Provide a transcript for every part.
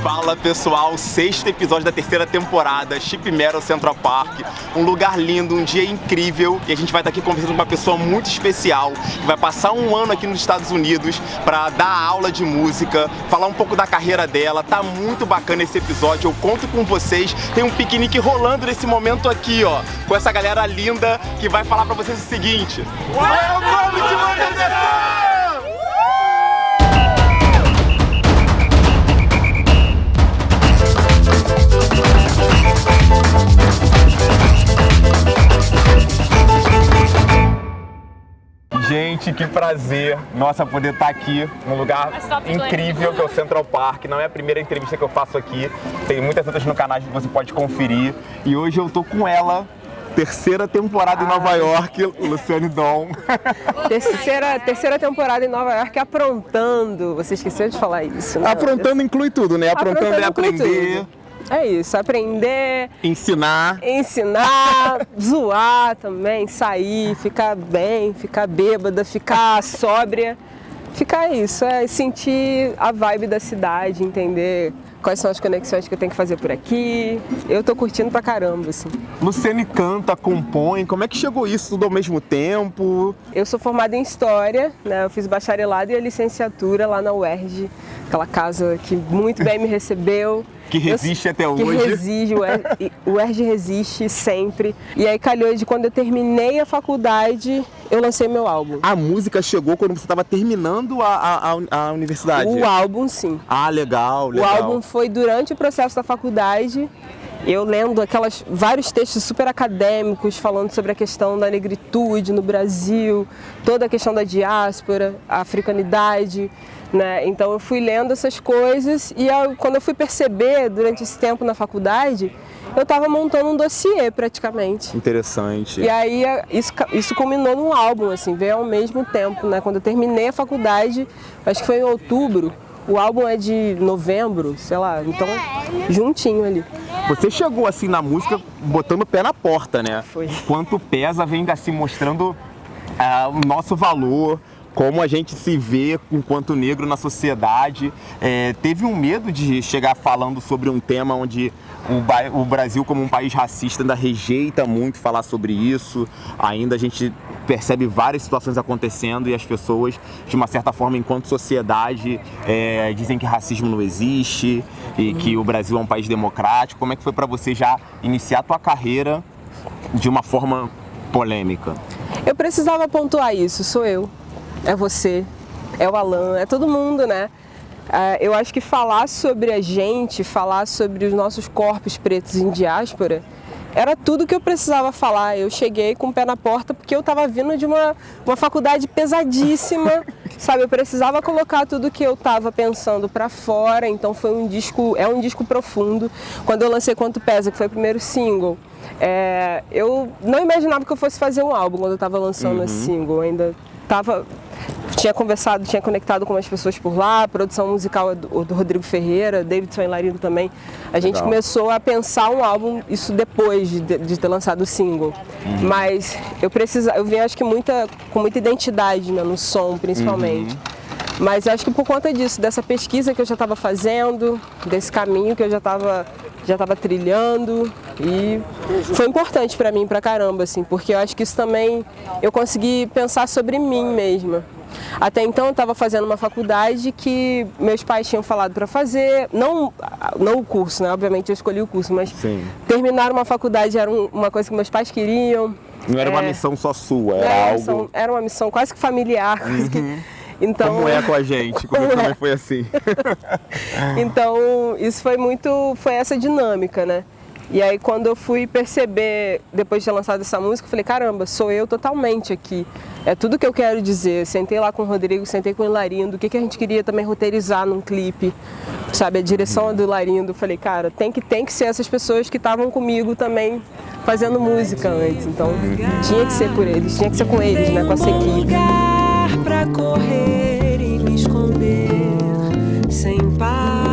Fala pessoal, sexto episódio da terceira temporada, Sheep Meadow Central Park, um lugar lindo, um dia incrível, e a gente vai estar aqui conversando com uma pessoa muito especial, que vai passar um ano aqui nos Estados Unidos para dar aula de música, falar um pouco da carreira dela. Tá muito bacana esse episódio, eu conto com vocês, tem um piquenique rolando nesse momento aqui, ó, com essa galera linda que vai falar para vocês o seguinte: Welcome to Manchester! Gente, que prazer, nossa, poder estar aqui num lugar incrível que é o Central Park. Não é a primeira entrevista que eu faço aqui, tem muitas outras no canal que você pode conferir. E hoje eu tô com ela, terceira temporada em Nova York, Luciane Dom. Terceira temporada em Nova York, aprontando. Você esqueceu de falar isso, né? Aprontando inclui tudo, né? Aprontando é aprender. Tudo. É isso, aprender, ensinar, zoar também, sair, ficar bem, ficar bêbada, ficar sóbria. Ficar isso, é sentir a vibe da cidade, entender quais são as conexões que eu tenho que fazer por aqui. Eu tô curtindo pra caramba, assim. Luciane canta, compõe, como é que chegou isso tudo ao mesmo tempo? Eu sou formada em História, né? Eu fiz bacharelado e a licenciatura lá na UERJ, aquela casa que muito bem me recebeu. Que resiste até hoje. Que resiste, o UERJ resiste sempre. E aí calhou de quando eu terminei a faculdade, eu lancei meu álbum. A música chegou quando você estava terminando a universidade? O álbum, sim. Ah, legal. O álbum foi durante o processo da faculdade, eu lendo vários textos super acadêmicos falando sobre a questão da negritude no Brasil, toda a questão da diáspora, a africanidade, né? Então eu fui lendo essas coisas e quando eu fui perceber durante esse tempo na faculdade, eu estava montando um dossiê praticamente. Interessante. E aí isso culminou num álbum, assim, veio ao mesmo tempo, né? Quando eu terminei a faculdade, acho que foi em outubro, o álbum é de novembro, sei lá, então juntinho ali. Você chegou assim na música botando o pé na porta, né? Foi. Quanto pesa, vem assim mostrando o nosso valor, como a gente se vê enquanto negro na sociedade. Teve um medo de chegar falando sobre um tema onde o Brasil, como um país racista, ainda rejeita muito falar sobre isso. Ainda a gente percebe várias situações acontecendo e as pessoas, de uma certa forma, enquanto sociedade, dizem que racismo não existe e que o Brasil é um país democrático. Como é que foi para você já iniciar a tua carreira de uma forma polêmica? Eu precisava pontuar isso, sou eu. É você, é o Alan, é todo mundo, né? Eu acho que falar sobre a gente, falar sobre os nossos corpos pretos em diáspora, era tudo que eu precisava falar. Eu cheguei com o pé na porta porque eu estava vindo de uma faculdade pesadíssima, sabe? Eu precisava colocar tudo que eu estava pensando para fora, então foi um disco profundo. Quando eu lancei Quanto Pesa, que foi o primeiro single, eu não imaginava que eu fosse fazer um álbum quando eu estava lançando esse single, tinha conectado com umas pessoas por lá, a produção musical é do Rodrigo Ferreira, Davidson e Larindo também. A gente começou a pensar um álbum, isso depois de ter lançado o single. Mas eu vim, acho que com muita identidade, né, no som, principalmente. Mas acho que por conta disso, dessa pesquisa que eu já estava fazendo, desse caminho que eu já estava trilhando, e foi importante para mim pra caramba, assim, porque eu acho que isso também eu consegui pensar sobre mim mesma. Até então eu estava fazendo uma faculdade que meus pais tinham falado para fazer, não o curso, né? Obviamente eu escolhi o curso, mas terminar uma faculdade era uma coisa que meus pais queriam. Não era uma missão só sua, era algo... Era uma missão quase que familiar, quase que... Então, como é com a gente, comigo também foi assim. Então, isso foi essa dinâmica, né? E aí quando eu fui perceber, depois de ter lançado essa música, eu falei, caramba, sou eu totalmente aqui. É tudo que eu quero dizer. Sentei lá com o Rodrigo, sentei com o Larindo, o que a gente queria também roteirizar num clipe, sabe? A direção do Larindo. Falei, cara, tem que ser essas pessoas que estavam comigo também fazendo música antes. Então, tinha que ser por eles, tinha que ser com eles, né? Com essa equipe. Pra correr e me esconder sem paz.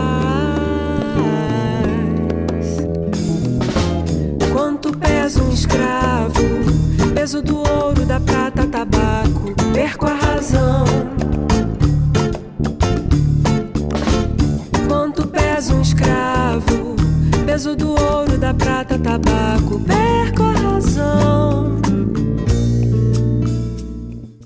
Quanto pesa um escravo, peso do ouro, da prata, tabaco, perco a razão. peso um escravo, peso do ouro, da prata, tabaco, perco a razão.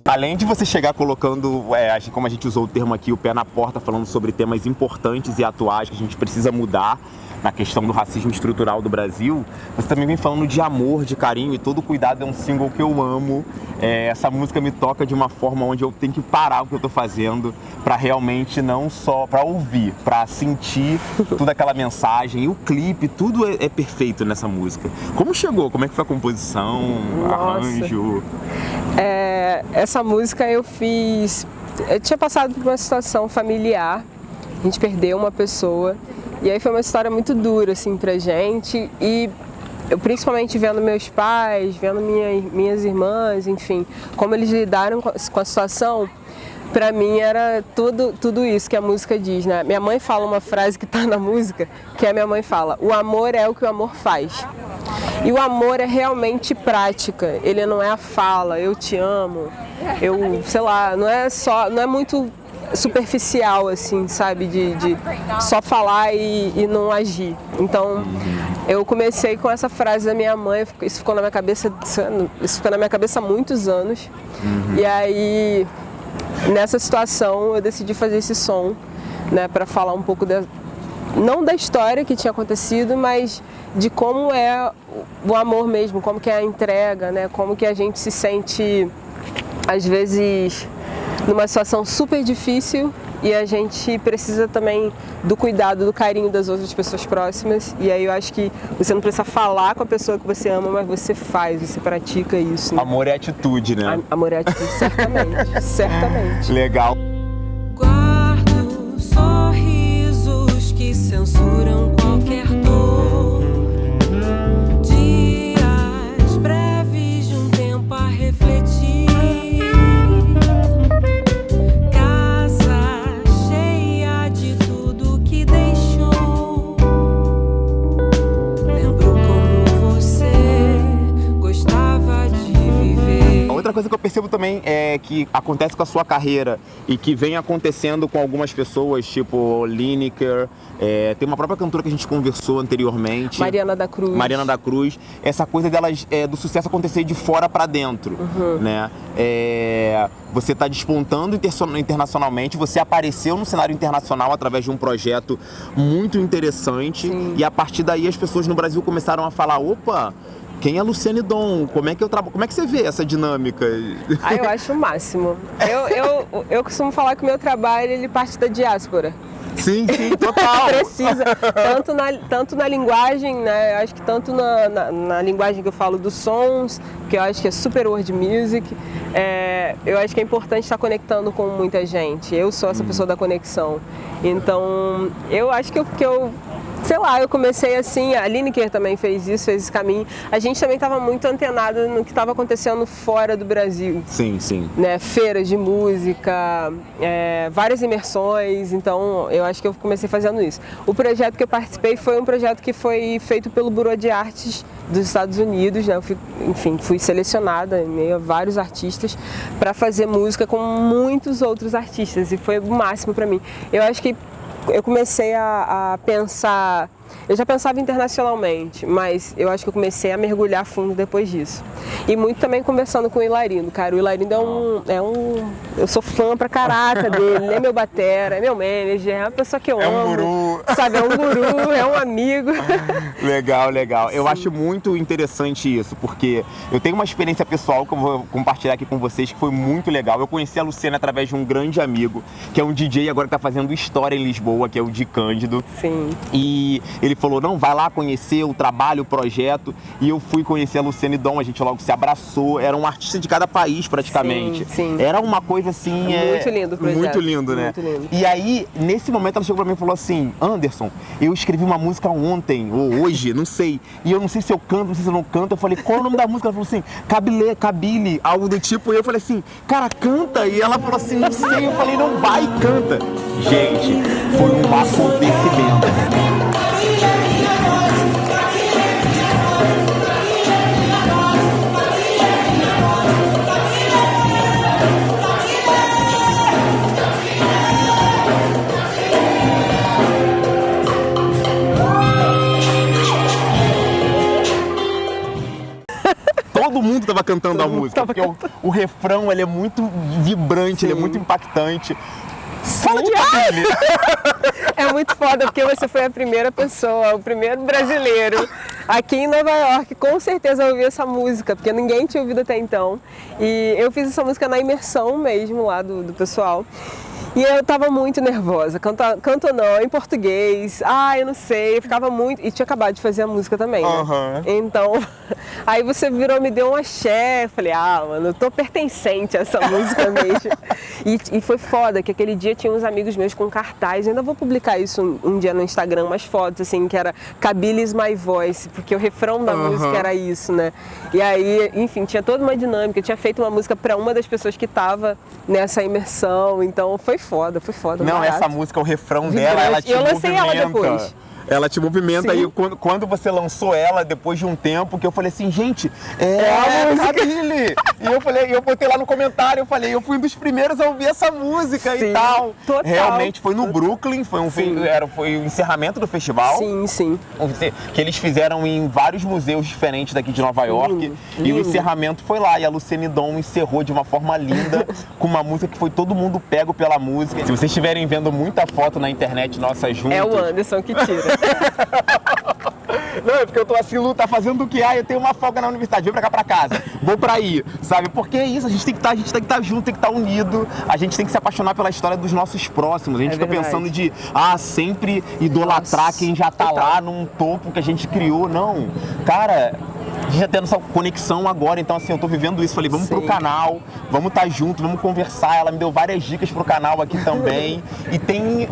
Além de você chegar colocando, como a gente usou o termo aqui, o pé na porta, falando sobre temas importantes e atuais que a gente precisa mudar na questão do racismo estrutural do Brasil, você também vem falando de amor, de carinho, e Todo Cuidado é um single que eu amo. Essa música me toca de uma forma onde eu tenho que parar o que eu tô fazendo para realmente não só para ouvir, para sentir toda aquela mensagem. E o clipe, tudo é perfeito nessa música. Como chegou? Como é que foi a composição, arranjo? Essa música eu fiz... Eu tinha passado por uma situação familiar, a gente perdeu uma pessoa, e aí foi uma história muito dura, assim, pra gente, e eu principalmente vendo meus pais, vendo minhas irmãs, enfim, como eles lidaram com a situação, pra mim era tudo isso que a música diz, né? Minha mãe fala uma frase que tá na música, que a minha mãe fala: o amor é o que o amor faz. E o amor é realmente prática, ele não é a fala, eu te amo, sei lá, não é muito superficial, assim, sabe, de só falar e não agir. Então, eu comecei com essa frase da minha mãe, isso ficou na minha cabeça há muitos anos. E aí, nessa situação, eu decidi fazer esse som, né, para falar um pouco não da história que tinha acontecido, mas de como é o amor mesmo, como que é a entrega, né, como que a gente se sente, às vezes, numa situação super difícil, e a gente precisa também do cuidado, do carinho das outras pessoas próximas. E aí eu acho que você não precisa falar com a pessoa que você ama, mas você faz, você pratica isso, né? Amor é atitude, né? Amor é atitude, certamente, certamente. Legal. Guardo sorrisos que censuram qualquer dor, dias breves de um tempo a refletir. Outra coisa que eu percebo também é que acontece com a sua carreira e que vem acontecendo com algumas pessoas, tipo Lineker, tem uma própria cantora que a gente conversou anteriormente, Mariana da Cruz. Essa coisa delas, do sucesso acontecer de fora pra dentro, né? Você está despontando internacionalmente, você apareceu no cenário internacional através de um projeto muito interessante. Sim. E a partir daí as pessoas no Brasil começaram a falar: opa, quem é Luciane Dom? Como é que você vê essa dinâmica? Eu acho o máximo. Eu costumo falar que o meu trabalho, ele parte da diáspora. Sim, total. Precisa, tanto na linguagem, né? Eu acho que tanto na linguagem que eu falo dos sons, que eu acho que é super world music, eu acho que é importante estar conectando com muita gente. Eu sou essa pessoa da conexão. Então, eu acho que eu sei lá, eu comecei assim, a Lineker também fez esse caminho. A gente também estava muito antenado no que estava acontecendo fora do Brasil. Sim. Né? Feiras de música, várias imersões, então eu acho que eu comecei fazendo isso. O projeto que eu participei foi um projeto que foi feito pelo Bureau de Artes dos Estados Unidos, né? Eu fui selecionada em meio a vários artistas para fazer música com muitos outros artistas, e foi o máximo para mim. Eu acho que eu comecei a pensar, eu já pensava internacionalmente, mas eu acho que eu comecei a mergulhar fundo depois disso. E muito também conversando com o Hilarindo, cara. O Hilarindo eu sou fã pra caraca dele, ele é meu batera, é meu manager, é uma pessoa que eu amo. É um guru. Sabe, é um guru, é um amigo. Legal. Sim. Eu acho muito interessante isso, porque eu tenho uma experiência pessoal que eu vou compartilhar aqui com vocês que foi muito legal. Eu conheci a Luciane através de um grande amigo, que é um DJ agora que tá fazendo história em Lisboa, que é o Di Cândido. Sim. E ele falou: não, vai lá conhecer o trabalho, o projeto. E eu fui conhecer a Luciane Dom, a gente logo se abraçou. Era um artista de cada país, praticamente. Sim. Era uma coisa assim... Muito lindo o projeto. Muito lindo, né? Muito lindo. E aí, nesse momento, ela chegou pra mim e falou assim: Anderson, eu escrevi uma música ontem, ou hoje, não sei. E eu não sei se eu canto, não sei se eu não canto. Eu falei: qual é o nome da música? Ela falou assim: Kabyle, algo do tipo. E eu falei assim: cara, canta. E ela falou assim: não sei. Eu falei: não, vai e canta. Gente, foi um acontecimento. cantando a música, porque o refrão ele é muito vibrante, ele é muito impactante. Fala de Camille! É muito foda, porque você foi a primeira pessoa, o primeiro brasileiro aqui em Nova York, com certeza a ouvir essa música, porque ninguém tinha ouvido até então. E eu fiz essa música na imersão mesmo lá do pessoal. E eu tava muito nervosa, canto não, em português, eu não sei, eu ficava muito... E tinha acabado de fazer a música também, né? Então, aí você virou, me deu um axé, falei, mano, eu tô pertencente a essa música mesmo. E foi foda, que aquele dia tinha uns amigos meus com cartaz, eu ainda vou publicar isso um dia no Instagram, umas fotos, assim, que era Kabyle is my voice, porque o refrão da música era isso, né? E aí, enfim, tinha toda uma dinâmica, eu tinha feito uma música pra uma das pessoas que tava nessa imersão, então foi foda. Não, barato. essa música, o refrão dela, ela te movimenta. Eu lancei ela depois. Ela te movimenta. Sim. E quando você lançou ela, depois de um tempo, que eu falei assim, gente, Kabyle. E eu botei lá no comentário, eu fui um dos primeiros a ouvir essa música e tal. Total. Realmente foi no Brooklyn, foi o encerramento do festival. Sim. Que eles fizeram em vários museus diferentes daqui de Nova York. E o encerramento foi lá. E a Luciane Dom encerrou de uma forma linda, com uma música que foi todo mundo pego pela música. Se vocês estiverem vendo muita foto na internet nossa juntas... É o Anderson que tira. Não, é porque eu tô assim, Lu, tá fazendo o que? Eu tenho uma folga na universidade, vem pra cá pra casa, vou pra aí, sabe? Porque é isso, a gente tem que estar junto, tem que estar unido, a gente tem que se apaixonar pela história dos nossos próximos. A gente fica pensando de, sempre idolatrar quem já tá lá num topo que a gente criou. Não, cara, a gente já tendo essa conexão agora, então assim, eu tô vivendo isso, falei, vamos pro canal, vamos estar junto, vamos conversar. Ela me deu várias dicas pro canal aqui também, e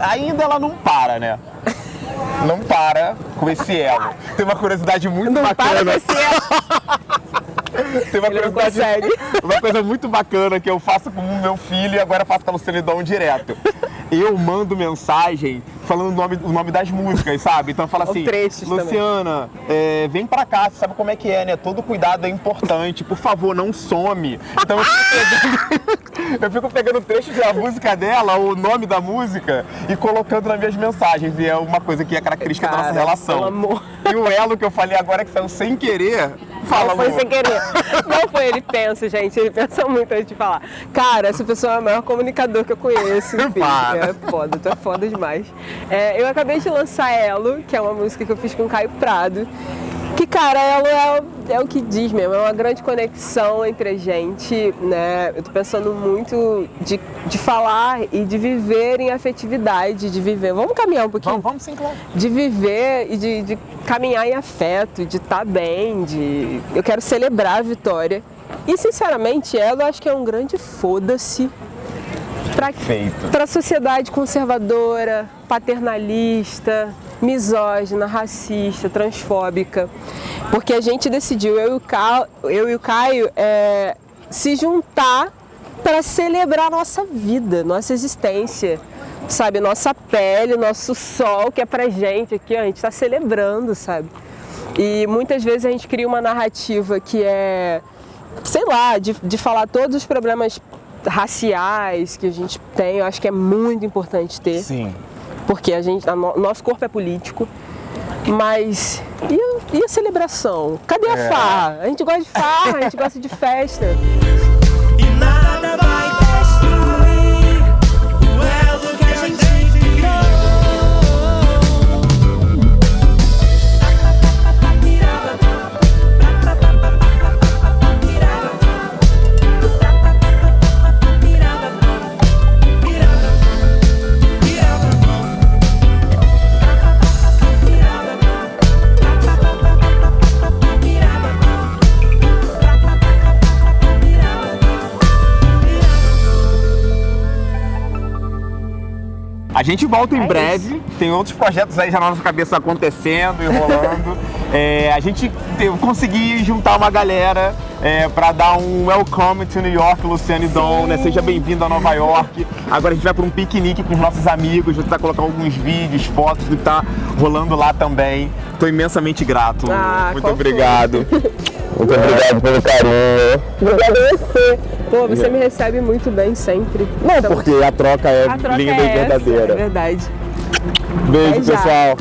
ainda ela não para, né? Não para com esse elo. Tem uma curiosidade muito bacana. Não para com esse elo. Tem uma coisa muito bacana que eu faço com o meu filho e agora faço com a Luciane Dom direto. Eu mando mensagem falando o nome das músicas, sabe? Então fala assim, Luciana, vem pra cá, você sabe como é que é, né? Todo cuidado é importante, por favor, não some. Então eu fico pegando trechos da música dela, o nome da música, e colocando nas minhas mensagens. E é uma coisa que é característica da nossa relação. Pelo amor. E o elo que eu falei agora, que saiu sem querer, não foi sem querer. Não foi, ele pensa, gente, ele pensa muito antes de falar. Cara, essa pessoa é o maior comunicador que eu conheço. Enfim, é foda, tu é foda demais. Eu acabei de lançar Elo, que é uma música que eu fiz com o Caio Prado. Que, cara, Elo é o que diz mesmo, é uma grande conexão entre a gente, né? Eu tô pensando muito de falar e de viver em afetividade, de viver. Vamos caminhar um pouquinho? Vamos sim, claro. De viver e de caminhar em afeto, de estar bem, eu quero celebrar a vitória. E, sinceramente, Elo eu acho que é um grande foda-se para a sociedade conservadora, paternalista, misógina, racista, transfóbica, porque a gente decidiu, eu e o Caio, se juntar para celebrar nossa vida, nossa existência, sabe, nossa pele, nosso sol, que é pra gente aqui, a gente está celebrando, sabe? E muitas vezes a gente cria uma narrativa que é, sei lá, de falar todos os problemas raciais que a gente tem. Eu acho que é muito importante ter. Sim. Porque nosso corpo é político, mas e a celebração? Cadê a farra? A gente gosta de farra, a gente gosta de festa. E nada vai destruir o elo que a gente criou. A gente volta em breve, tem outros projetos aí já na nossa cabeça acontecendo e rolando. Eu consegui juntar uma galera para dar um welcome to New York, Luciane Dom, né? Seja bem-vindo a Nova York. Agora a gente vai para um piquenique com os nossos amigos, vou tentar colocar alguns vídeos, fotos do que tá rolando lá também. Estou imensamente grato. Muito obrigado. Muito obrigado pelo carinho. Obrigada a você. Pô, você me recebe muito bem sempre. Não, porque a troca é linda e verdadeira. É verdade. Beijo, pessoal.